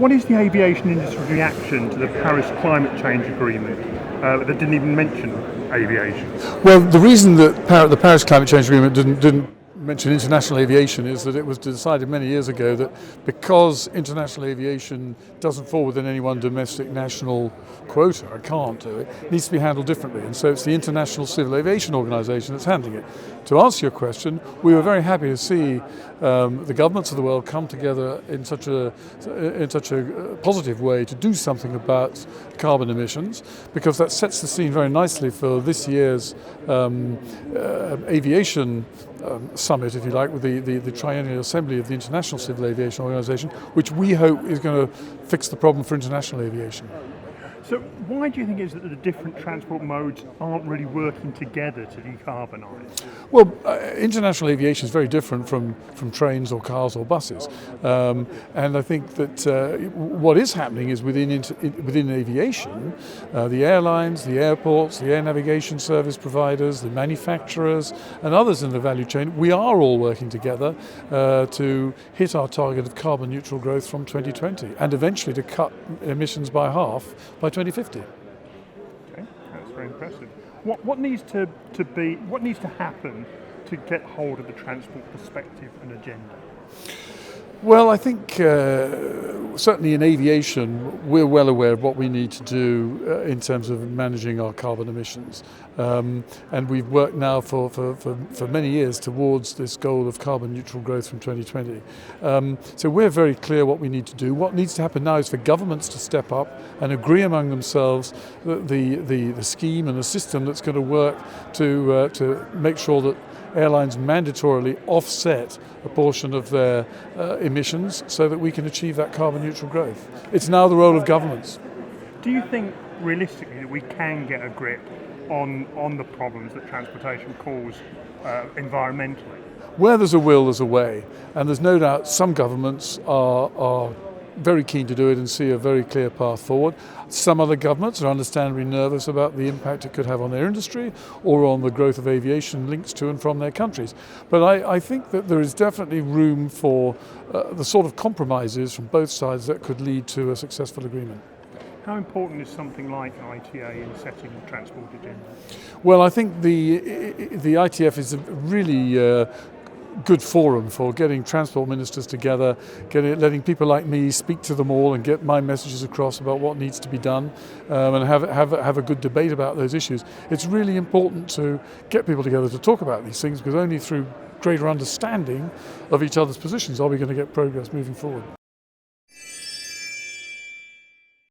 What is the aviation industry's reaction to the Paris Climate Change Agreement that didn't even mention aviation? Well, the reason that the Paris Climate Change Agreement didn't mention international aviation is that it was decided many years ago that because international aviation doesn't fall within any one domestic national quota, or can't do it, it needs to be handled differently. And so it's the International Civil Aviation Organization that's handling it. To answer your question, we were very happy to see the governments of the world come together in such a positive way to do something about carbon emissions, because that sets the scene very nicely for this year's aviation summit, if you like, with the Triennial Assembly of the International Civil Aviation Organization, which we hope is going to fix the problem for international aviation. So why do you think it is that the different transport modes aren't really working together to decarbonise? Well, international aviation is very different from trains or cars or buses. And I think that what is happening is within aviation, the airlines, the airports, the air navigation service providers, the manufacturers and others in the value chain, we are all working together to hit our target of carbon neutral growth from 2020 and eventually to cut emissions by half by 2050. Okay, that's very impressive. What needs to happen to get hold of the transport perspective and agenda? Well, I think certainly in aviation, we're well aware of what we need to do in terms of managing our carbon emissions. And we've worked now for many years towards this goal of carbon neutral growth from 2020. So we're very clear what we need to do. What needs to happen now is for governments to step up and agree among themselves the scheme and the system that's going to work to make sure that airlines mandatorily offset a portion of their emissions so that we can achieve that carbon neutral growth. It's now the role of governments. Do you think realistically that we can get a grip on the problems that transportation cause environmentally? Where there's a will, there's a way. And there's no doubt some governments are very keen to do it and see a very clear path forward. Some other governments are understandably nervous about the impact it could have on their industry or on the growth of aviation links to and from their countries. But I think that there is definitely room for the sort of compromises from both sides that could lead to a successful agreement. How important is something like ITA in setting the transport agenda? Well, I think the ITF is a really good forum for getting transport ministers together, letting people like me speak to them all and get my messages across about what needs to be done, and have a good debate about those issues. It's really important to get people together to talk about these things, because only through greater understanding of each other's positions are we going to get progress moving forward.